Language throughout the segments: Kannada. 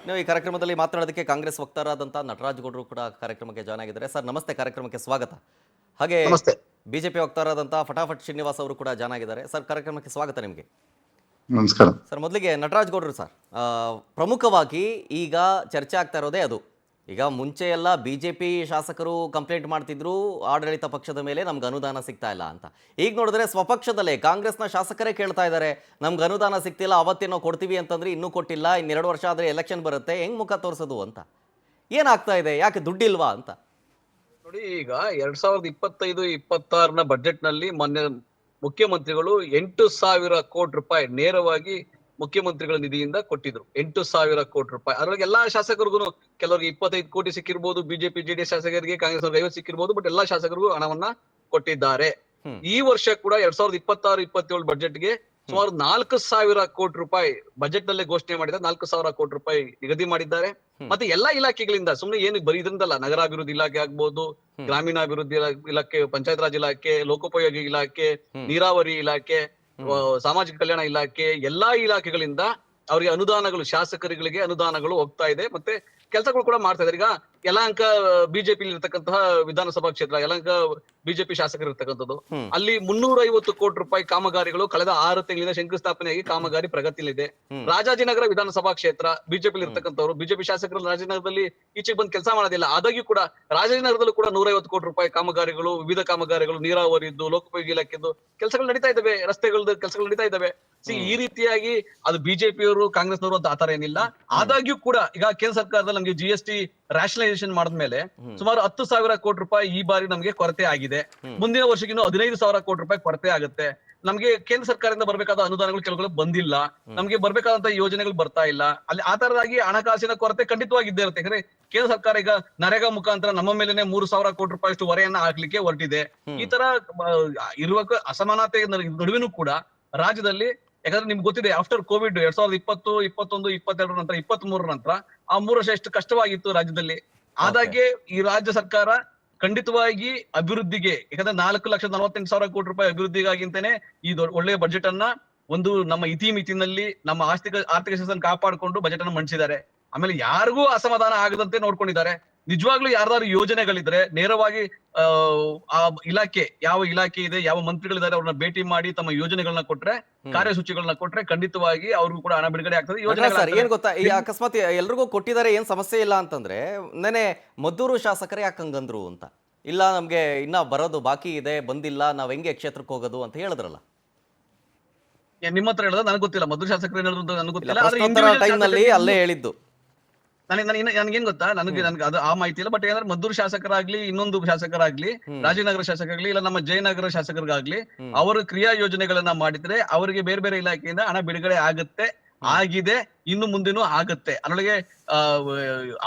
ನೀವು ಈ ಕಾರ್ಯಕ್ರಮದಲ್ಲಿ ಮಾತನಾಡೋದಕ್ಕೆ ಕಾಂಗ್ರೆಸ್ ವಕ್ತಾರರಾದಂಥ ನಟರಾಜ್ ಗೌಡರು ಕೂಡ ಕಾರ್ಯಕ್ರಮಕ್ಕೆ ಜಾಯ್ನ್ ಆಗಿದ್ದಾರೆ. ಸರ್ ನಮಸ್ತೆ, ಕಾರ್ಯಕ್ರಮಕ್ಕೆ ಸ್ವಾಗತ. ಹಾಗೆ ನಮಸ್ತೆ. ಬಿಜೆಪಿ ವಕ್ತಾರರಾದಂಥ ಫಟಾಫಟ್ ಶ್ರೀನಿವಾಸ್ ಅವರು ಕೂಡ ಜಾಯ್ನ್ ಆಗಿದ್ದಾರೆ. ಸರ್ ಕಾರ್ಯಕ್ರಮಕ್ಕೆ ಸ್ವಾಗತ ನಿಮಗೆ. ನಮಸ್ಕಾರ ಸರ್ ಮೊದಲಿಗೆ ನಟರಾಜ್ ಗೌಡರು ಸರ್, ಪ್ರಮುಖವಾಗಿ ಈಗ ಚರ್ಚೆ ಆಗ್ತಾ ಇರೋದೇ ಅದು. ಈಗ ಮುಂಚೆ ಎಲ್ಲ ಬಿಜೆಪಿ ಶಾಸಕರು ಕಂಪ್ಲೇಂಟ್ ಮಾಡ್ತಿದ್ರು ಆಡಳಿತ ಪಕ್ಷದ ಮೇಲೆ ನಮ್ಗೆ ಅನುದಾನ ಸಿಗ್ತಾ ಇಲ್ಲ ಅಂತ. ಈಗ ನೋಡಿದ್ರೆ ಸ್ವಪಕ್ಷದಲ್ಲೇ ಕಾಂಗ್ರೆಸ್ನ ಶಾಸಕರೇ ಕೇಳ್ತಾ ಇದ್ದಾರೆ, ನಮ್ಗೆ ಅನುದಾನ ಸಿಗ್ತಿಲ್ಲ, ಅವತ್ತೇನೋ ಕೊಡ್ತೀವಿ ಅಂತಂದ್ರೆ ಇನ್ನೂ ಕೊಟ್ಟಿಲ್ಲ, ಇನ್ನೆರಡು ವರ್ಷ ಆದರೆ ಎಲೆಕ್ಷನ್ ಬರುತ್ತೆ, ಹೆಂಗ್ ಮುಖ ತೋರಿಸೋದು ಅಂತ. ಏನಾಗ್ತಾ ಇದೆ, ಯಾಕೆ ದುಡ್ಡಿಲ್ವಾ ಅಂತ? ನೋಡಿ, ಈಗ 2025-26ನ ಬಜೆಟ್ ನಲ್ಲಿ ಮೊನ್ನೆ ಮುಖ್ಯಮಂತ್ರಿಗಳು 8,000 ಕೋಟಿ ರೂಪಾಯಿ ನೇರವಾಗಿ ಮುಖ್ಯಮಂತ್ರಿಗಳ ನಿಧಿಯಿಂದ ಕೊಟ್ಟಿದ್ರು. 8,000 ಕೋಟಿ ರೂಪಾಯಿ. ಅದ್ರೊಳಗೆ ಎಲ್ಲಾ ಶಾಸಕರಿಗೂ, ಕೆಲವರಿಗೆ 25 ಕೋಟಿ ಸಿಕ್ಕಿರ್ಬೋದು, ಬಿಜೆಪಿ ಜೆಡಿಎಸ್ ಶಾಸಕರಿಗೆ, ಕಾಂಗ್ರೆಸ್ 50 ಸಿಕ್ಕಿರ್ಬೋದು, ಬಟ್ ಎಲ್ಲಾ ಶಾಸಕರಿಗೂ ಹಣವನ್ನ ಕೊಟ್ಟಿದ್ದಾರೆ. ಈ ವರ್ಷ ಕೂಡ 2026-27 ಬಜೆಟ್ಗೆ ಸುಮಾರು 4,000 ಕೋಟಿ ರೂಪಾಯಿ ಬಜೆಟ್ ನಲ್ಲೇ ಘೋಷಣೆ ಮಾಡಿದ್ದಾರೆ. 4,000 ಕೋಟಿ ರೂಪಾಯಿ ನಿಗದಿ ಮಾಡಿದ್ದಾರೆ. ಮತ್ತೆ ಎಲ್ಲಾ ಇಲಾಖೆಗಳಿಂದ, ಸುಮ್ಮನೆ ಏನು ಬರೀ ಇದರಿಂದಲ್ಲ, ನಗರಾಭಿವೃದ್ಧಿ ಇಲಾಖೆ ಆಗ್ಬೋದು, ಗ್ರಾಮೀಣಾಭಿವೃದ್ಧಿ ಇಲಾಖೆ, ಪಂಚಾಯತ್ ರಾಜ್ ಇಲಾಖೆ, ಲೋಕೋಪಯೋಗಿ ಇಲಾಖೆ, ನೀರಾವರಿ ಇಲಾಖೆ, ಸಾಮಾಜಿಕ ಕಲ್ಯಾಣ ಇಲಾಖೆ, ಎಲ್ಲಾ ಇಲಾಖೆಗಳಿಂದ ಅವರಿಗೆ ಅನುದಾನಗಳು, ಶಾಸಕರುಗಳಿಗೆ ಅನುದಾನಗಳು ಹೋಗ್ತಾ ಇದೆ. ಮತ್ತೆ ಕೆಲಸಗಳು ಕೂಡ ಮಾಡ್ತಾ ಇದ್ದಾರೆ. ಈಗ ಯಲಹಂಕ ಬಿಜೆಪಿ ಇರ್ತಕ್ಕಂತಹ ವಿಧಾನಸಭಾ ಕ್ಷೇತ್ರ, ಯಲಹಂಕ ಬಿಜೆಪಿ ಶಾಸಕರು ಇರ್ತಕ್ಕಂಥದ್ದು, ಅಲ್ಲಿ 350 ಕೋಟಿ ರೂಪಾಯಿ ಕಾಮಗಾರಿಗಳು ಕಳೆದ 6 ತಿಂಗಳಿಂದ ಶಂಕುಸ್ಥಾಪನೆಯಾಗಿ ಕಾಮಗಾರಿ ಪ್ರಗತಿಯಲ್ಲಿದೆ. ರಾಜಾಜಿನಗರ ವಿಧಾನಸಭಾ ಕ್ಷೇತ್ರ ಬಿಜೆಪಿ ಇರ್ತಕ್ಕಂಥವ್ರು, ಬಿಜೆಪಿ ಶಾಸಕರು ರಾಜಾಜಿನಗರದಲ್ಲಿ ಈಚೆಗೆ ಬಂದು ಕೆಲಸ ಮಾಡೋದಿಲ್ಲ. ಆದಾಗ್ಯೂ ಕೂಡ ರಾಜಾಜಿನಗರದಲ್ಲೂ ಕೂಡ 150 ಕೋಟಿ ರೂಪಾಯಿ ಕಾಮಗಾರಿಗಳು, ವಿವಿಧ ಕಾಮಗಾರಿಗಳು, ನೀರಾವರಿದ್ದು, ಲೋಕೋಪಯೋಗಿ ಇಲಾಖೆದ್ದು ಕೆಲಸಗಳು ನಡೀತಾ ಇದ್ದಾವೆ, ರಸ್ತೆಗಳದ್ದು ಕೆಲಸಗಳು ನಡೀತಾ ಇದ್ದಾವೆ. ಈ ರೀತಿಯಾಗಿ ಅದು ಬಿಜೆಪಿಯವರು, ಕಾಂಗ್ರೆಸ್ನವರು ಅಂತ ಆತರ ಏನಿಲ್ಲ. ಆದಾಗ್ಯೂ ಕೂಡ ಈಗ ಕೇಂದ್ರ ಸರ್ಕಾರದಲ್ಲಿ ನಮ್ಗೆ GST ರ್ಯಾಷನಲೈಸೇಷನ್ ಮಾಡಿದ್ಮೇಲೆ ಸುಮಾರು 10,000 ಕೋಟಿ ರೂಪಾಯಿ ಈ ಬಾರಿ ನಮ್ಗೆ ಕೊರತೆ ಆಗಿದೆ. ಮುಂದಿನ ವರ್ಷಕ್ಕೆ ಇನ್ನು 15,000 ಕೋಟಿ ರೂಪಾಯಿ ಕೊರತೆ ಆಗುತ್ತೆ. ನಮ್ಗೆ ಕೇಂದ್ರ ಸರ್ಕಾರದಿಂದ ಬರ್ಬೇಕಾದ ಅನುದಾನಗಳು ಕೆಲವು ಬಂದಿಲ್ಲ, ನಮ್ಗೆ ಬರ್ಬೇಕಾದಂತ ಯೋಜನೆಗಳು ಬರ್ತಾ ಇಲ್ಲ. ಅಲ್ಲಿ ಆ ತರದಾಗಿ ಹಣಕಾಸಿನ ಕೊರತೆ ಖಂಡಿತವಾಗಿ ಇದ್ದೇ ಇರುತ್ತೆ. ಯಾಕಂದ್ರೆ ಕೇಂದ್ರ ಸರ್ಕಾರ ಈಗ ನರೇಗಾ ಮುಖಾಂತರ ನಮ್ಮ ಮೇಲೆನೆ 3,000 ಕೋಟಿ ರೂಪಾಯಿ ಅಷ್ಟು ಹೊರೆಯನ್ನ ಹಾಕ್ಲಿಕ್ಕೆ ಹೊರಟಿದೆ. ಈ ತರ ಇರುವ ಅಸಮಾನತೆ ನಡುವೆನೂ ಕೂಡ ರಾಜ್ಯದಲ್ಲಿ, ಯಾಕಂದ್ರೆ ನಿಮ್ಗೆ ಗೊತ್ತಿದೆ, ಆಫ್ಟರ್ ಕೋವಿಡ್ 2020, 21, 22 ನಂತರ 23 ನಂತರ ಆ 3 ವರ್ಷ ಎಷ್ಟು ಕಷ್ಟವಾಗಿತ್ತು ರಾಜ್ಯದಲ್ಲಿ. ಆದಾಗೆ ಈ ರಾಜ್ಯ ಸರ್ಕಾರ ಖಂಡಿತವಾಗಿ ಅಭಿವೃದ್ಧಿಗೆ, ಯಾಕಂದ್ರೆ 4,48,000 ಕೋಟಿ ರೂಪಾಯಿ ಅಭಿವೃದ್ಧಿಗಾಗಿ ಅಂತಾನೆ ಈ ಒಳ್ಳೆಯ ಬಜೆಟ್ ಅನ್ನ ಒಂದು ನಮ್ಮ ಇತಿಮಿತಿನಲ್ಲಿ ನಮ್ಮ ಆರ್ಥಿಕ ಶಿಸ್ತನ್ನು ಕಾಪಾಡಿಕೊಂಡು ಬಜೆಟ್ ಅನ್ನು ಮಂಡಿಸಿದ್ದಾರೆ. ಆಮೇಲೆ ಯಾರಿಗೂ ಅಸಮಾಧಾನ ಆಗದಂತೆ ನೋಡ್ಕೊಂಡಿದ್ದಾರೆ. ನಿಜವಾಗ್ಲೂ ಯಾರ್ದಾದ್ರು ಯೋಜನೆಗಳಿದ್ರೆ ನೇರವಾಗಿ ಆ ಇಲಾಖೆ, ಯಾವ ಇಲಾಖೆ ಇದೆ, ಯಾವ ಮಂತ್ರಿಗಳಿದ್ದಾರೆ, ಅವ್ರನ್ನ ಭೇಟಿ ಮಾಡಿ ತಮ್ಮ ಯೋಜನೆಗಳನ್ನ ಕೊಟ್ರೆ, ಕಾರ್ಯಸೂಚಿಗಳನ್ನ ಕೊಟ್ರೆ ಖಂಡಿತವಾಗಿ ಅವ್ರಿಗೂ ಕೂಡ ಹಣ ಬಿಡುಗಡೆ ಆಗ್ತದೆ. ಏನ್ ಗೊತ್ತಾ, ಈ ಅಕಸ್ಮಾತ್ ಎಲ್ರಿಗೂ ಕೊಟ್ಟಿದ್ದಾರೆ, ಏನ್ ಸಮಸ್ಯೆ ಇಲ್ಲ ಅಂತಂದ್ರೆ, ನೆನೆ ಮದ್ದೂರು ಶಾಸಕರೇ ಯಾಕಂಗಂದ್ರು ಅಂತ, ಇಲ್ಲ ನಮ್ಗೆ ಇನ್ನ ಬರೋದು ಬಾಕಿ ಇದೆ, ಬಂದಿಲ್ಲ, ನಾವ್ ಹೆಂಗೆ ಕ್ಷೇತ್ರಕ್ಕೆ ಹೋಗೋದು ಅಂತ ಹೇಳಿದ್ರಲ್ಲ. ನಿಮ್ಮ ಹತ್ರ ಹೇಳೋದು ನನಗೆ ಗೊತ್ತಿಲ್ಲ, ಮದ್ದೂರು ಶಾಸಕರು ಏನ್ ಹೇಳಿದ್ರು ನನಗೆ ಗೊತ್ತಿಲ್ಲ. ಟೈಮ್ ನಲ್ಲಿ ಅಲ್ಲೇ ಹೇಳಿದ್ದು ನನ್ಗೇನ್ ಗೊತ್ತಾ, ನನಗೆ ಅದು ಆ ಮಾಹಿತಿ ಇಲ್ಲ. ಬಟ್ ಏನಂದ್ರೆ ಮದ್ದೂರು ಶಾಸಕರಾಗ್ಲಿ, ಇನ್ನೊಂದು ಶಾಸಕರಾಗ್ಲಿ, ರಾಜನಗರ ಶಾಸಕರಾಗ್ಲಿ, ಇಲ್ಲ ನಮ್ಮ ಜಯನಗರ ಶಾಸಕರಿಗಾಗ್ಲಿ ಅವರು ಕ್ರಿಯಾ ಯೋಜನೆಗಳನ್ನ ಮಾಡಿದ್ರೆ ಅವರಿಗೆ ಬೇರೆ ಬೇರೆ ಇಲಾಖೆಯಿಂದ ಹಣ ಬಿಡುಗಡೆ ಆಗಿದೆ, ಇನ್ನು ಮುಂದೆನೂ ಆಗುತ್ತೆ. ಅದರೊಳಗೆ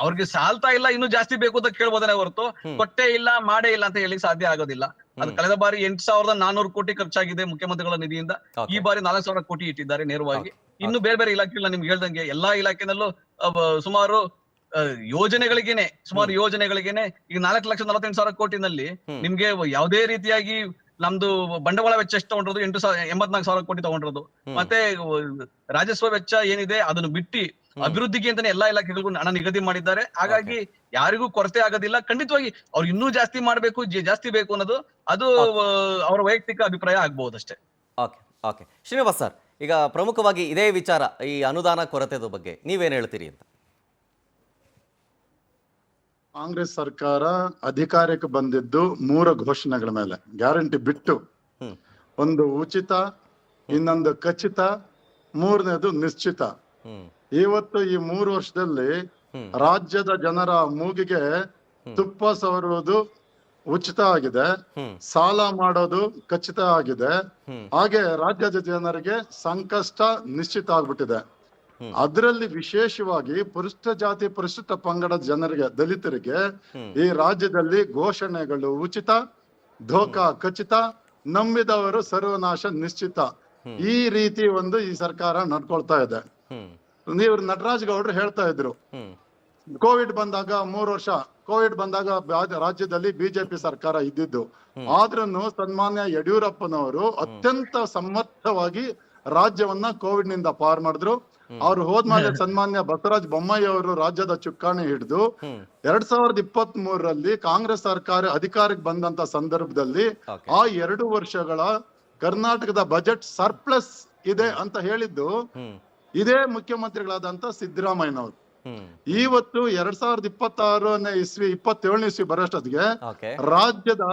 ಅವ್ರಿಗೆ ಸಾಲ್ತಾ ಇಲ್ಲ, ಇನ್ನು ಜಾಸ್ತಿ ಬೇಕು ಅಂತ ಕೇಳ್ಬೋದನೆ ಹೊರತು ಕೊಟ್ಟೇ ಇಲ್ಲ, ಮಾಡೇ ಇಲ್ಲ ಅಂತ ಹೇಳಿ ಸಾಧ್ಯ ಆಗೋದಿಲ್ಲ. ಅದು ಕಳೆದ ಬಾರಿ 8,400 ಕೋಟಿ ಖರ್ಚಾಗಿದೆ ಮುಖ್ಯಮಂತ್ರಿಗಳ ನಿಧಿಯಿಂದ. ಈ ಬಾರಿ 4,000 ಕೋಟಿ ಇಟ್ಟಿದ್ದಾರೆ ನೇರವಾಗಿ. ಇನ್ನು ಬೇರೆ ಬೇರೆ ಇಲಾಖೆಗಳು ನಿಮ್ಗೆ ಹೇಳ್ದಂಗೆ ಎಲ್ಲಾ ಇಲಾಖೆನಲ್ಲೂ ಸುಮಾರು ಯೋಜನೆಗಳಿಗೇನೆ ಈಗ 4,48,000 ಕೋಟಿನಲ್ಲಿ ನಿಮ್ಗೆ ಯಾವುದೇ ರೀತಿಯಾಗಿ ನಮ್ದು ಬಂಡವಾಳ ವೆಚ್ಚ ಎಷ್ಟು ತಗೊಂಡ್ರದು, 84,000 ಕೋಟಿ ತಗೊಂಡ್ರದು. ಮತ್ತೆ ರಾಜಸ್ವ ವೆಚ್ಚ ಏನಿದೆ ಅದನ್ನು ಬಿಟ್ಟು ಅಭಿವೃದ್ಧಿಗೆ ಅಂತಾನೆ ಎಲ್ಲಾ ಇಲಾಖೆಗಳಿಗೂ ಹಣ ನಿಗದಿ ಮಾಡಿದ್ದಾರೆ. ಹಾಗಾಗಿ ಯಾರಿಗೂ ಕೊರತೆ ಆಗೋದಿಲ್ಲ. ಖಂಡಿತವಾಗಿ ಅವ್ರು ಇನ್ನೂ ಜಾಸ್ತಿ ಮಾಡ್ಬೇಕು, ಜಾಸ್ತಿ ಬೇಕು ಅನ್ನೋದು ಅದು ಅವರ ವೈಯಕ್ತಿಕ ಅಭಿಪ್ರಾಯ ಆಗ್ಬಹುದಷ್ಟೇ. ಓಕೆ ಶ್ರೀನಿವಾಸ್ ಸರ್, ಈಗ ಪ್ರಮುಖವಾಗಿ ಇದೇ ವಿಚಾರ, ಈ ಅನುದಾನ ಕೊರತೆದ ಬಗ್ಗೆ ನೀವೇನ್ ಹೇಳ್ತೀರಿ ಅಂತ? ಕಾಂಗ್ರೆಸ್ ಸರ್ಕಾರ ಅಧಿಕಾರಕ್ಕೆ ಬಂದಿದ್ದು 3 ಘೋಷಣೆಗಳ ಮೇಲೆ, ಗ್ಯಾರಂಟಿ ಬಿಟ್ಟು. ಒಂದು ಉಚಿತ, ಇನ್ನೊಂದು ಖಚಿತ, 3ನೇದು ನಿಶ್ಚಿತ. ಇವತ್ತು ಈ 3 ವರ್ಷದಲ್ಲಿ ರಾಜ್ಯದ ಜನರ ಮೂಗಿಗೆ ತುಪ್ಪ ಸವರುವುದು ಉಚಿತ ಆಗಿದೆ, ಸಾಲ ಮಾಡೋದು ಖಚಿತ ಆಗಿದೆ, ಹಾಗೆ ರಾಜ್ಯದ ಜನರಿಗೆ ಸಂಕಷ್ಟ ನಿಶ್ಚಿತ ಆಗ್ಬಿಟ್ಟಿದೆ. ಅದರಲ್ಲಿ ವಿಶೇಷವಾಗಿ ಪರಿಶಿಷ್ಟ ಜಾತಿ, ಪರಿಶಿಷ್ಟ ಪಂಗಡದ ಜನರಿಗೆ, ದಲಿತರಿಗೆ ಈ ರಾಜ್ಯದಲ್ಲಿ ಘೋಷಣೆಗಳು ಉಚಿತ, ಧೋಕಾ ಖಚಿತ, ನಂಬಿದವರು ಸರ್ವನಾಶ ನಿಶ್ಚಿತ. ಈ ರೀತಿ ಈ ಸರ್ಕಾರ ನಡ್ಕೊಳ್ತಾ ಇದೆ. ನೀವು ನಟರಾಜ್ ಗೌಡ್ರು ಹೇಳ್ತಾ ಇದ್ರು, ಕೋವಿಡ್ ಬಂದಾಗ 3 ವರ್ಷ ಕೋವಿಡ್ ಬಂದಾಗ ರಾಜ್ಯದಲ್ಲಿ ಬಿಜೆಪಿ ಸರ್ಕಾರ ಇದ್ದಿದ್ದು. ಆದ್ರೂ ಸನ್ಮಾನ್ಯ ಯಡಿಯೂರಪ್ಪನವರು ಅತ್ಯಂತ ಸಮರ್ಥವಾಗಿ ರಾಜ್ಯವನ್ನ ಕೋವಿಡ್ ನಿಂದ ಪಾರ್ ಮಾಡಿದ್ರು. ಅವ್ರು ಹೋದ್ಮೇಲೆ ಸನ್ಮಾನ್ಯ ಬಸವರಾಜ ಬೊಮ್ಮಾಯಿ ಅವರು ರಾಜ್ಯದ ಚುಕ್ಕಾಣಿ ಹಿಡಿದು 2023ರಲ್ಲಿ ಕಾಂಗ್ರೆಸ್ ಸರ್ಕಾರ ಅಧಿಕಾರಕ್ಕೆ ಬಂದಂತ ಸಂದರ್ಭದಲ್ಲಿ ಆ 2 ವರ್ಷಗಳ ಕರ್ನಾಟಕದ ಬಜೆಟ್ ಸರ್ಪ್ಲಸ್ ಇದೆ ಅಂತ ಹೇಳಿದ್ದು ಇದೇ ಮುಖ್ಯಮಂತ್ರಿಗಳಾದಂತ ಸಿದ್ದರಾಮಯ್ಯನವರು. ಇವತ್ತು 2026ನೇ ಇಸ್ವಿ 27ನೇ ಇಸ್ವಿ ಬರೋಷ್ಟೊತ್ತಿಗೆ ರಾಜ್ಯದ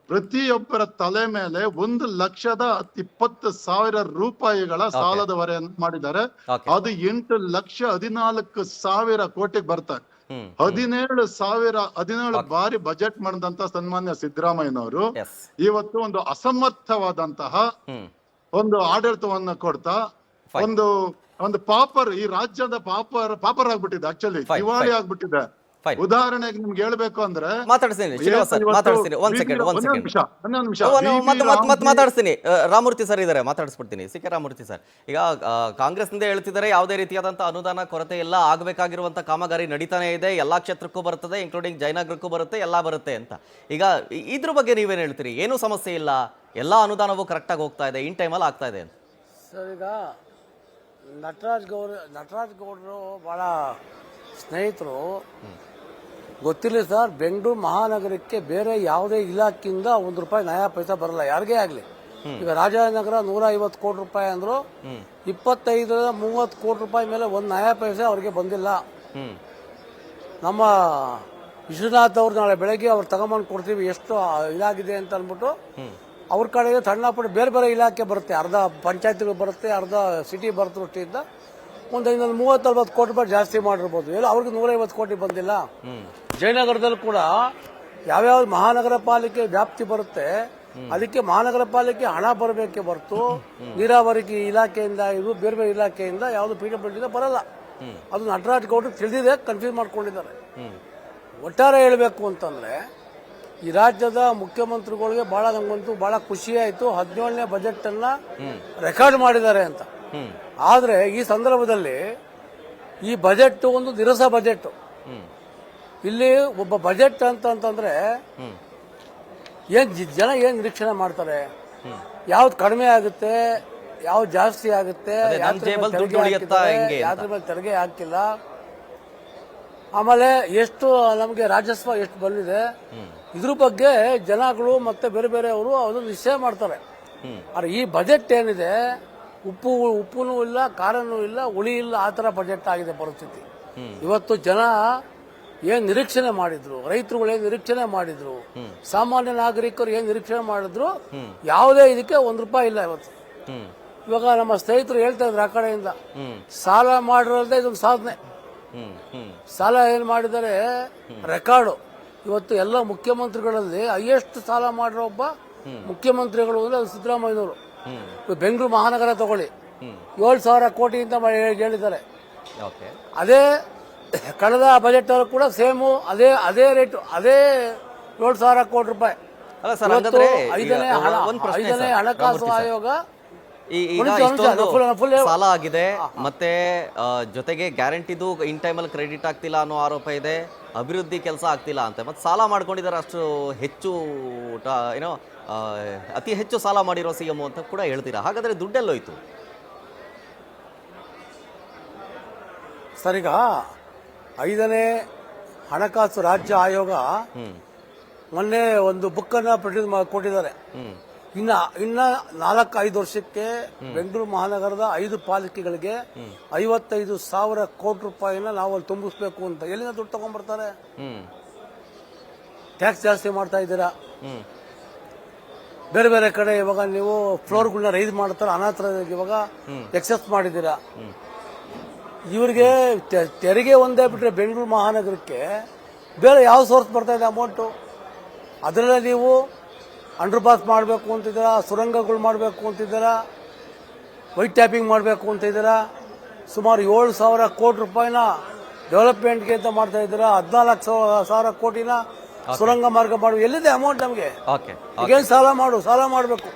ಪ್ರತಿಯೊಬ್ಬರ ತಲೆ ಮೇಲೆ 1,20,000 ರೂಪಾಯಿಗಳ ಸಾಲದ ಹೊರೆಯನ್ನು ಮಾಡಿದ್ದಾರೆ. ಅದು 8,14,000 ಕೋಟಿಗೆ ಬರ್ತಾರೆ. 17 ಬಾರಿ ಬಜೆಟ್ ಮಾಡಿದಂತ ಸನ್ಮಾನ್ಯ ಸಿದ್ದರಾಮಯ್ಯನವರು ಇವತ್ತು ಒಂದು ಅಸಮರ್ಥವಾದಂತಹ ಒಂದು ಆಡಳಿತವನ್ನ ಕೊಡ್ತಾ ಒಂದು ಪಾಪರ್, ಈ ರಾಜ್ಯದ ಪಾಪರ್ ಆಗ್ಬಿಟ್ಟಿದೆ, ಆಕ್ಚುಲಿ ದಿವಾಳಿ ಆಗ್ಬಿಟ್ಟಿದೆ. ಉದಾಹರಣೆಗೆ ನಿಮ್ಗೆ ಹೇಳ್ಬೇಕು ಅಂದ್ರೆ ಮಾತಾಡಿಸ್ತೀನಿ. ರಾಮಮೂರ್ತಿ ಸರ್ ಇದ್ದಾರೆ, ಮಾತಾಡಿಸ್ಬಿಡ್ತೀನಿ. ಸಿ ಕೆ ರಾಮಮೂರ್ತಿ ಸರ್, ಈಗ ಕಾಂಗ್ರೆಸ್ನಿಂದ ಹೇಳ್ತಿದ್ದಾರೆ ಯಾವುದೇ ರೀತಿಯಾದಂತಹ ಅನುದಾನ ಕೊರತೆ ಎಲ್ಲ ಆಗಬೇಕಾಗಿರುವಂತ ಕಾಮಗಾರಿ ನಡೀತಾನೆ ಇದೆ, ಎಲ್ಲಾ ಕ್ಷೇತ್ರಕ್ಕೂ ಬರ್ತದೆ, ಇನ್ಕ್ಲೂಡಿಂಗ್ ಜಯನಗರಕ್ಕೂ ಬರುತ್ತೆ, ಎಲ್ಲ ಬರುತ್ತೆ ಅಂತ. ಈಗ ಇದ್ರ ಬಗ್ಗೆ ನೀವೇನು ಹೇಳ್ತೀರಿ? ಏನೂ ಸಮಸ್ಯೆ ಇಲ್ಲ, ಎಲ್ಲಾ ಅನುದಾನವೂ ಕರೆಕ್ಟಾಗಿ ಹೋಗ್ತಾ ಇದೆ, ಇನ್ ಟೈಮಲ್ಲಿ ಆಗ್ತಾ ಇದೆ ಅಂತ. ಸರ್, ಈಗ ನಟರಾಜ್ ಗೌಡರು ಭಾಳ ಸ್ನೇಹಿತರು. ಗೊತ್ತಿಲ್ಲ ಸರ್, ಬೆಂಗಳೂರು ಮಹಾನಗರಕ್ಕೆ ಬೇರೆ ಯಾವುದೇ ಇಲಾಖೆಯಿಂದ ₹1 ನಯಾ ಪೈಸಾ ಬರಲ್ಲ, ಯಾರಿಗೇ ಆಗಲಿ. ಈಗ ರಾಜನಗರ 150 ಕೋಟಿ ರೂಪಾಯಿ ಅಂದ್ರು, 25-30 ಕೋಟಿ ರೂಪಾಯಿ ಮೇಲೆ 1 ನಯಾ ಪೈಸೆ ಅವ್ರಿಗೆ ಬಂದಿಲ್ಲ. ನಮ್ಮ ವಿಶ್ವನಾಥ್ ಅವ್ರು ನಾಳೆ ಬೆಳಗ್ಗೆ ಅವ್ರು ತಗೊಂಬಂದು ಕೊಡ್ತೀವಿ ಎಷ್ಟು ಇದಾಗಿದೆ ಅಂತ ಅಂದ್ಬಿಟ್ಟು ಅವ್ರ ಕಡೆಗೆ ಸಣ್ಣ ಪುಟ್ಟ ಬೇರೆ ಬೇರೆ ಇಲಾಖೆ ಬರುತ್ತೆ, ಅರ್ಧ ಪಂಚಾಯತ್ಗಳು ಬರುತ್ತೆ, ಅರ್ಧ ಸಿಟಿ ಬರುತ್ತೆ. ದೃಷ್ಟಿಯಿಂದ ಒಂದು 30-40 ಕೋಟಿ ರೂಪಾಯಿ ಜಾಸ್ತಿ ಮಾಡಿರ್ಬೋದು. ಎಲ್ಲ ಅವ್ರಿಗೆ 150 ಕೋಟಿ ಬಂದಿಲ್ಲ. ಜಯನಗರದಲ್ಲಿ ಕೂಡ ಯಾವ್ಯಾವ ಮಹಾನಗರ ಪಾಲಿಕೆ ವ್ಯಾಪ್ತಿ ಬರುತ್ತೆ ಅದಕ್ಕೆ ಮಹಾನಗರ ಪಾಲಿಕೆ ಹಣ ಬರಬೇಕೆ ಹೊರತು ನೀರಾವರಿ ಇಲಾಖೆಯಿಂದ ಇದು ಬೇರೆ ಬೇರೆ ಇಲಾಖೆಯಿಂದ ಯಾವುದು PWD ಬರಲ್ಲ. ಅದು ನಟರಾಜ್ ಗೌಡರು ತಿಳಿದಿದೆ, ಕನ್ಫ್ಯೂಸ್ ಮಾಡ್ಕೊಂಡಿದ್ದಾರೆ. ಒಟ್ಟಾರೆ ಹೇಳಬೇಕು ಅಂತಂದ್ರೆ ಈ ರಾಜ್ಯದ ಮುಖ್ಯಮಂತ್ರಿಗಳಿಗೆ ಬಹಳ ನಮಗಂತೂ ಬಹಳ ಖುಷಿ ಆಯ್ತು, 17ನೇ ಬಜೆಟ್ ಅನ್ನ ರೆಕಾರ್ಡ್ ಮಾಡಿದ್ದಾರೆ ಅಂತ. ಆದ್ರೆ ಈ ಸಂದರ್ಭದಲ್ಲಿ ಈ ಬಜೆಟ್ ಒಂದು ನಿರಸ ಬಜೆಟ್. ಇಲ್ಲಿ ಒಬ್ಬ ಬಜೆಟ್ ಅಂತಂದ್ರೆ ಜನ ಏನ್ ನಿರೀಕ್ಷಣೆ ಮಾಡ್ತಾರೆ, ಯಾವ್ದು ಕಡಿಮೆ ಆಗುತ್ತೆ, ಯಾವ್ದು ಜಾಸ್ತಿ ಆಗುತ್ತೆ, ಯಾವ್ದ್ರ ಮೇಲೆ ತೆರಿಗೆ ಹಾಕಿಲ್ಲ, ಆಮೇಲೆ ಎಷ್ಟು ನಮಗೆ ರಾಜಸ್ವ ಎಷ್ಟು ಬಂದಿದೆ, ಇದ್ರ ಬಗ್ಗೆ ಜನಗಳು ಮತ್ತೆ ಬೇರೆ ಬೇರೆಯವರು ಅದನ್ನು ನಿಶ್ಚಯ ಮಾಡ್ತಾರೆ. ಆದ್ರೆ ಈ ಬಜೆಟ್ ಏನಿದೆ, ಉಪ್ಪುನೂ ಇಲ್ಲ, ಖಾರನೂ ಇಲ್ಲ, ಹುಳಿ ಇಲ್ಲ, ಆ ತರ ಬಜೆಟ್ ಆಗಿದೆ ಪರಿಸ್ಥಿತಿ. ಇವತ್ತು ಜನ ಏನ್ ನಿರೀಕ್ಷಣೆ ಮಾಡಿದ್ರು, ರೈತರುಗಳು ಏನ್ ನಿರೀಕ್ಷಣೆ ಮಾಡಿದ್ರು, ಸಾಮಾನ್ಯ ನಾಗರಿಕರು ಏನ್ ನಿರೀಕ್ಷಣೆ ಮಾಡಿದ್ರು, ಯಾವುದೇ ಇದಕ್ಕೆ ₹1 ಇಲ್ಲ ಇವತ್ತು. ಇವಾಗ ನಮ್ಮ ಸ್ನೇಹಿತರು ಹೇಳ್ತಾ ಇದ್ರು ಆ ಕಡೆಯಿಂದ, ಸಾಲ ಮಾಡಿರೋದೇ ಇದೊಂದು ಸಾಧನೆ. ಸಾಲ ಏನ್ ಮಾಡಿದ್ದಾರೆ ರೆಕಾರ್ಡು. ಇವತ್ತು ಎಲ್ಲ ಮುಖ್ಯಮಂತ್ರಿಗಳಲ್ಲಿ ಹೈಯೆಸ್ಟ್ ಸಾಲ ಮಾಡಿರೋ ಒಬ್ಬ ಮುಖ್ಯಮಂತ್ರಿಗಳು ಅಂದ್ರೆ ಅದು ಸಿದ್ದರಾಮಯ್ಯನವರು. ಬೆಂಗಳೂರು ಮಹಾನಗರ ತಗೊಳ್ಳಿ, 7,000 ಕೋಟಿ ಅಂತ ಹೇಳಿದ್ದಾರೆ. ಅದೇ ಕಳೆದ ಬಜೆಟ್ ಅವರು ಕೂಡ ಸೇಮು ಅದೇ ರೇಟ್, ಅದೇ 7,000 ಕೋಟಿ ರೂಪಾಯಿ. ಐದನೇ ಹಣಕಾಸು ಆಯೋಗ ಸಾಲ ಆಗಿದೆ, ಮತ್ತೆ ಜೊತೆಗೆ ಗ್ಯಾರಂಟಿದು ಇನ್ ಟೈಮಲ್ಲಿ ಕ್ರೆಡಿಟ್ ಆಗ್ತಿಲ್ಲ ಅನ್ನೋ ಆರೋಪ ಇದೆ, ಅಭಿವೃದ್ಧಿ ಕೆಲಸ ಆಗ್ತಿಲ್ಲ ಅಂತ. ಮತ್ತೆ ಸಾಲ ಮಾಡ್ಕೊಂಡಿದ್ದಾರೆ, ಅಷ್ಟು ಹೆಚ್ಚು ಏನೋ ಅತಿ ಹೆಚ್ಚು ಸಾಲ ಮಾಡಿರೋ CM ಅಂತ ಕೂಡ ಹೇಳ್ತೀರಾ. ಹಾಗಾದ್ರೆ ದುಡ್ಡೆಲ್ಲೋಯ್ತು ಸರ್? ಈಗ 5ನೇ ಹಣಕಾಸು ರಾಜ್ಯ ಆಯೋಗ ಮೊನ್ನೆ ಒಂದು ಬುಕ್ ಅನ್ನ ಪ್ರೊಡ್ಯೂಸ್ ಕೊಟ್ಟಿದ್ದಾರೆ. ಇನ್ನ 4-5 ವರ್ಷಕ್ಕೆ ಬೆಂಗಳೂರು ಮಹಾನಗರದ 5 ಪಾಲಿಕೆಗಳಿಗೆ 55,000 ಕೋಟಿ ರೂಪಾಯಿನ ನಾವು ಅಲ್ಲಿ ತುಂಬಿಸ್ಬೇಕು ಅಂತ. ಎಲ್ಲಿಂದ ದುಡ್ಡು ತಗೊಂಡ್ಬರ್ತಾರೆ? ಟ್ಯಾಕ್ಸ್ ಜಾಸ್ತಿ ಮಾಡ್ತಾ ಇದ್ದೀರಾ. ಬೇರೆ ಬೇರೆ ಕಡೆ ಇವಾಗ ನೀವು ಫ್ಲೋರ್ಗಳನ್ನ ರೈಸ್ ಮಾಡ್ತಾರೆ, ಅನಾಥರಿಗೆ ಇವಾಗ ಎಕ್ಸೆಸ್ ಮಾಡಿದ್ದೀರಾ. ಇವರಿಗೆ ತೆರಿಗೆ ಒಂದೇ ಬಿಟ್ರೆ ಬೆಂಗಳೂರು ಮಹಾನಗರಕ್ಕೆ ಬೇರೆ ಯಾವ ಸೋರ್ಸ್ ಬರ್ತಾ ಇದೆ ಅಮೌಂಟು? ಅದರಲ್ಲೇ ನೀವು ಅಂಡರ್ ಪಾಸ್ ಮಾಡಬೇಕು ಅಂತಿದ್ದೀರಾ, ಸುರಂಗಗಳು ಮಾಡಬೇಕು ಅಂತಿದ್ದೀರಾ, ವೈಟ್ ಟ್ಯಾಪಿಂಗ್ ಮಾಡಬೇಕು ಅಂತಿದ್ದೀರಾ, ಸುಮಾರು 7,000 ಕೋಟಿ ರೂಪಾಯಿನ ಡೆವಲಪ್ಮೆಂಟ್ಗೆ ಅಂತ ಮಾಡ್ತಾ ಇದ್ದೀರಾ, 14,000 ಕೋಟಿನ ಸುರಂಗ ಮಾರ್ಗ ಮಾಡು. ಎಲ್ಲಿದೆ ಅಮೌಂಟ್ ನಮಗೆ? ಈಗೇನು ಸಾಲ ಮಾಡಬೇಕು.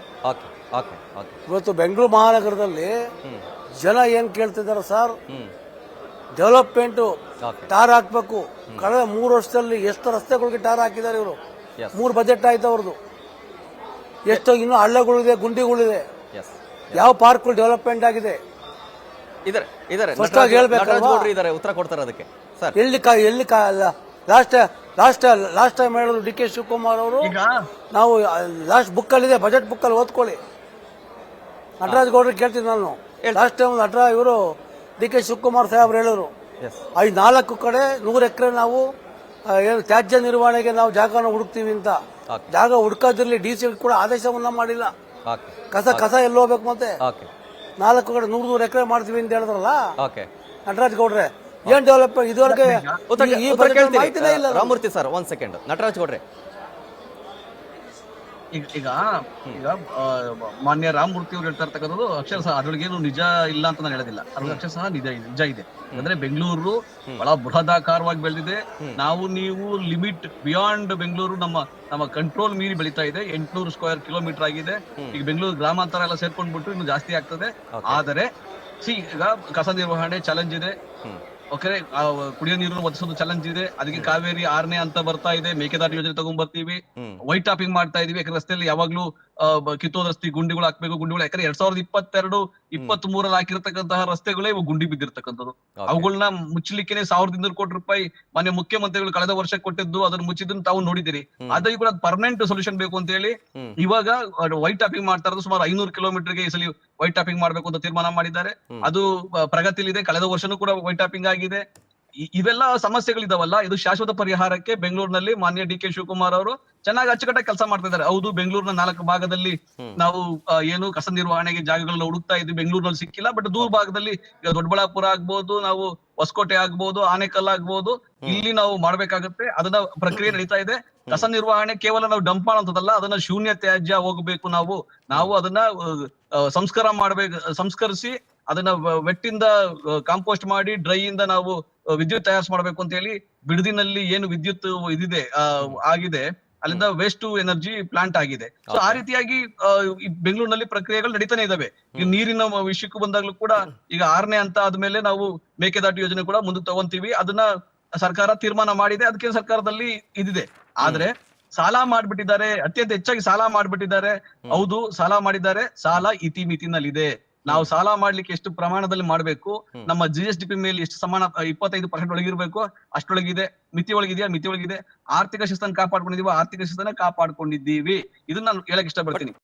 ಇವತ್ತು ಬೆಂಗಳೂರು ಮಹಾನಗರದಲ್ಲಿ ಜನ ಏನ್ ಕೇಳ್ತಿದ್ದಾರೆ ಸರ್, ಡೆವಲಪ್ಮೆಂಟ್ ಟಾರ್ ಹಾಕ್ಬೇಕು. ಕಳೆದ 3 ವರ್ಷದಲ್ಲಿ ಎಷ್ಟು ರಸ್ತೆಗಳಿಗೆ ಟಾರ್ ಹಾಕಿದ್ದಾರೆ ಇವರು? 3 ಬಜೆಟ್ ಆಯ್ತು ಅವ್ರದ್ದು. ಎಷ್ಟು ಇನ್ನೂ ಹಳ್ಳಗಳಿದೆ, ಗುಂಡಿಗಳಿದೆ, ಯಾವ ಪಾರ್ಕ್ಗಳು ಡೆವಲಪ್ಮೆಂಟ್ ಆಗಿದೆ. ಇದಾರೆ ಸ್ಪಷ್ಟವಾಗಿ ಹೇಳ್ಬೇಕಲ್ವಾ? ನಟರಾಜ್ ಗೌಡ್ರು ಇದಾರೆ, ಉತ್ತರ ಕೊಡ್ತಾರೆ ಅದಕ್ಕೆ ಸರ್. ಲಾಸ್ಟ್ ಟೈಮ್ ಹೇಳಿದ್ರು ಡಿ ಕೆ ಶಿವಕುಮಾರ್ ಅವರು, ಈಗ ನಾವು ಲಾಸ್ಟ್ ಬುಕ್ ಅಲ್ಲಿ ಇದೆ, ಬಜೆಟ್ ಬುಕ್ ಅಲ್ಲಿ ಓದ್ಕೊಳ್ಳಿ. ನಟರಾಜ್ ಗೌಡ್ರಿಗೆ ಕೇಳ್ತೀನಿ ನಾನು. ಲಾಸ್ಟ್ ಟೈಮ್ ಇವರು ಡಿ ಕೆ ಶಿವಕುಮಾರ್ ಸಾಹೇಬ್ರು ಹೇಳಿದ್ರು, ಎಸ್ 4 ಕಡೆ 100 ಎಕರೆ ನಾವು ಏನು ತ್ಯಾಜ್ಯ ನಿರ್ವಹಣೆಗೆ ನಾವು ಜಾಗನ ಹುಡುಕ್ತೀವಿ ಅಂತ. Okay. ಜಾಗ ಹುಡುಕೋದ್ರಲ್ಲಿ ಡಿ ಸಿ ಕೂಡ ಆದೇಶವನ್ನ ಮಾಡಿಲ್ಲ. ಓಕೆ ಕಸ ಎಲ್ಲಿ ಹೋಗ್ಬೇಕು ಮತ್ತೆ. ಓಕೆ 4 ಕಡೆ 100 ಎಕರೆ ಮಾಡ್ತೀವಿ ಅಂತ ಹೇಳಿದ್ರಲ್ಲ ಓಕೆ ನಟರಾಜ್ ಗೌಡ್ರೆ. ಏನ್ ಡೆವಲಪ್ಮೆಂಟ್ ಇದುವರೆಗೆ ಈ ಉತ್ತರ ಬಜೆಟ್ ಕೇಳ್ತೀನಿ. ಮಾಹಿತಿನೇ ಇಲ್ಲ. Ramamurthy sir 1 second. ನಟರಾಜ್ ಗೌಡ್ರೆ, ಈಗ ಮಾನ್ಯ ರಾಮಮೂರ್ತಿ ಅವರು ಹೇಳ್ತಾ ಇರ್ತಕ್ಕಂಥದ್ದು ಅಕ್ಷರಶಃ ಅದ್ರೊಳಗೇನು ನಿಜ ಇಲ್ಲ ಅಂತ ನಾನು ಹೇಳೋದಿಲ್ಲ. ಅದ್ರೊಳಗೆ ಅಕ್ಷರಶಃ ನಿಜ ಇದೆ. ಅಂದ್ರೆ ಬೆಂಗಳೂರು ಬಹಳ ಬೃಹದಾಕಾರವಾಗಿ ಬೆಳೆದಿದೆ. ನೀವು ಲಿಮಿಟ್ ಬಿಯಾಂಡ್ ಬೆಂಗಳೂರು ನಮ್ಮ ಕಂಟ್ರೋಲ್ ಮೀರಿ ಬೆಳೀತಾ ಇದೆ. 800 ಸ್ಕ್ವೇರ್ ಕಿಲೋಮೀಟರ್ ಆಗಿದೆ. ಈಗ ಬೆಂಗಳೂರು ಗ್ರಾಮಾಂತರ ಎಲ್ಲ ಸೇರ್ಕೊಂಡ್ಬಿಟ್ಟು ಇನ್ನು ಜಾಸ್ತಿ ಆಗ್ತದೆ. ಆದರೆ ಈಗ ಕಸ ನಿರ್ವಹಣೆ ಚಾಲೆಂಜ್ ಇದೆ. ಓಕೆ, ಕುಡಿಯೋ ನೀರನ್ನು ಒದಗಿಸೋದು ಚಾಲೆಂಜ್ ಇದೆ. ಅದಕ್ಕೆ ಕಾವೇರಿ 6ನೇ ಅಂತ ಬರ್ತಾ ಇದೆ. ಮೇಕೆದಾಟು ಯೋಜನೆ ತಗೊಂಡ್ ಬರ್ತೀವಿ. ವೈಟ್ ಟಾಪಿಂಗ್ ಮಾಡ್ತಾ ಇದೀವಿ. ಯಾಕಂದ್ರೆ ರಸ್ತೆಯಲ್ಲಿ ಯಾವಾಗ್ಲೂ ಕಿತ್ತೋದ ರಸ್ತೆ ಗುಂಡಿಗಳು ಹಾಕ್ಬೇಕು. ಯಾಕಂದ್ರೆ 2022-23 ಹಾಕಿರ್ತಕ್ಕಂತಹ ರಸ್ತೆಗಳೇ ಇವು ಗುಂಡಿ ಬಿದ್ದಿರ್ತಕ್ಕಂಥದ್ದು. ಅವುಗಳನ್ನ ಮುಚ್ಚಲಿಕ್ಕೆ 1,200 ಕೋಟಿ ರೂಪಾಯಿ ಮಾನ್ಯ ಮುಖ್ಯಮಂತ್ರಿಗಳು ಕಳೆದ ವರ್ಷ ಕೊಟ್ಟಿದ್ದು, ಅದನ್ನ ಮುಚ್ಚಿದ್ದನ್ನು ತಾವು ನೋಡಿದಿರಿ. ಆದ್ರೆ ಕೂಡ ಪರ್ಮನೆಂಟ್ ಸೊಲ್ಯೂಷನ್ ಬೇಕು ಅಂತ ಹೇಳಿ ಇವಾಗ ವೈಟ್ ಟಾಪಿಂಗ್ ಮಾಡ್ತಾ ಇರೋದು. ಸುಮಾರು 500 ಕಿಲೋಮೀಟರ್ಗೆ ಈ ಸಲ ವೈಟ್ ಟಾಪಿಂಗ್ ಮಾಡ್ಬೇಕು ಅಂತ ತೀರ್ಮಾನ ಮಾಡಿದ್ದಾರೆ. ಅದು ಪ್ರಗತಿಲಿದೆ. ಕಳೆದ ವರ್ಷನೂ ಕೂಡ ವೈಟ್ ಟಾಪಿಂಗ್ ಆಗಿದೆ. ಇವೆಲ್ಲ ಸಮಸ್ಯೆಗಳಿದಾವಲ್ಲ, ಇದು ಶಾಶ್ವತ ಪರಿಹಾರಕ್ಕೆ ಬೆಂಗಳೂರಿನಲ್ಲಿ ಮಾನ್ಯ ಡಿ ಕೆ ಶಿವಕುಮಾರ್ ಅವರು ಚೆನ್ನಾಗಿ ಅಚ್ಚುಕಟ್ಟಾಗಿ ಕೆಲಸ ಮಾಡ್ತಾ ಇದ್ದಾರೆ. ಹೌದು, ಬೆಂಗಳೂರಿನ 4 ಭಾಗದಲ್ಲಿ ನಾವು ಏನು ಕಸ ನಿರ್ವಹಣೆಗೆ ಜಾಗಗಳನ್ನ ಹುಡುಕ್ತಾ ಇದ್ವಿ. ಬೆಂಗಳೂರಿನಲ್ಲಿ ಸಿಕ್ಕಿಲ್ಲ. ಬಟ್ ದೂರ ಭಾಗದಲ್ಲಿ ದೊಡ್ಡಬಳ್ಳಾಪುರ ಆಗ್ಬೋದು, ನಾವು ಹೊಸಕೋಟೆ ಆಗ್ಬೋದು, ಆನೇಕಲ್ ಆಗ್ಬೋದು, ಇಲ್ಲಿ ನಾವು ಮಾಡ್ಬೇಕಾಗತ್ತೆ. ಅದನ್ನ ಪ್ರಕ್ರಿಯೆ ನಡೀತಾ ಇದೆ. ಕಸ ನಿರ್ವಹಣೆ ಕೇವಲ ನಾವು ಡಂಪ್ ಮಾಡೋಂಥದ್ದಲ್ಲ, ಅದನ್ನ ಶೂನ್ಯ ತ್ಯಾಜ್ಯ ಹೋಗ್ಬೇಕು. ನಾವು ಅದನ್ನ ಸಂಸ್ಕರಿಸಿ ಅದನ್ನ ವೆಟ್ಟಿಂದ ಕಾಂಪೋಸ್ಟ್ ಮಾಡಿ ಡ್ರೈ ಇಂದ ನಾವು ವಿದ್ಯುತ್ ತಯಾರಿಸಿ ಮಾಡ್ಬೇಕು ಅಂತ ಹೇಳಿ ಬಿಡದಿನಲ್ಲಿ ಏನು ವಿದ್ಯುತ್ ಇದಿದೆ ಆಗಿದೆ, ಅಲ್ಲಿಂದ ವೇಸ್ಟ್ ಟು ಎನರ್ಜಿ ಪ್ಲಾಂಟ್ ಆಗಿದೆ. ಸೊ ಆ ರೀತಿಯಾಗಿ ಬೆಂಗಳೂರಿನಲ್ಲಿ ಪ್ರಕ್ರಿಯೆಗಳು ನಡೀತಾನೆ ಇದಾವೆ. ಈ ನೀರಿನ ವಿಷಯಕ್ಕೂ ಬಂದಾಗ್ಲೂ ಕೂಡ ಈಗ 6ನೇ ಅಂತ ಆದ್ಮೇಲೆ ನಾವು ಮೇಕೆದಾಟು ಯೋಜನೆ ಕೂಡ ಮುಂದಕ್ಕೆ ತಗೊಂತೀವಿ. ಅದನ್ನ ಸರ್ಕಾರ ತೀರ್ಮಾನ ಮಾಡಿದೆ. ಅದಕ್ಕೆ ಸರ್ಕಾರದಲ್ಲಿ ಇದಿದೆ. ಆದ್ರೆ ಸಾಲ ಮಾಡ್ಬಿಟ್ಟಿದ್ದಾರೆ, ಅತ್ಯಂತ ಹೆಚ್ಚಾಗಿ ಸಾಲ ಮಾಡ್ಬಿಟ್ಟಿದ್ದಾರೆ. ಹೌದು, ಸಾಲ ಮಾಡಿದ್ದಾರೆ. ಸಾಲ ಇತಿಮಿತಿನಲ್ಲಿದೆ. ನಾವು ಸಾಲ ಮಾಡ್ಲಿಕ್ಕೆ ಎಷ್ಟು ಪ್ರಮಾಣದಲ್ಲಿ ಮಾಡ್ಬೇಕು, ನಮ್ಮ GSDP ಮೇಲೆ ಎಷ್ಟು ಸಮಾನ 25% ಒಳಗಿರ್ಬೇಕು, ಅಷ್ಟೊಳಗಿದೆ. ಮಿತಿಯೊಳಗಿದೆ. ಆರ್ಥಿಕ ಶಿಸ್ತನ್ನು ಕಾಪಾಡ್ಕೊಂಡಿದೀವಿ. ಆರ್ಥಿಕ ಶಿಸ್ತನ್ನ ಕಾಪಾಡ್ಕೊಂಡಿದ್ದೀವಿ. ಇದನ್ನ ನಾನು ಹೇಳಕ್ ಇಷ್ಟಪಡ್ತೀನಿ.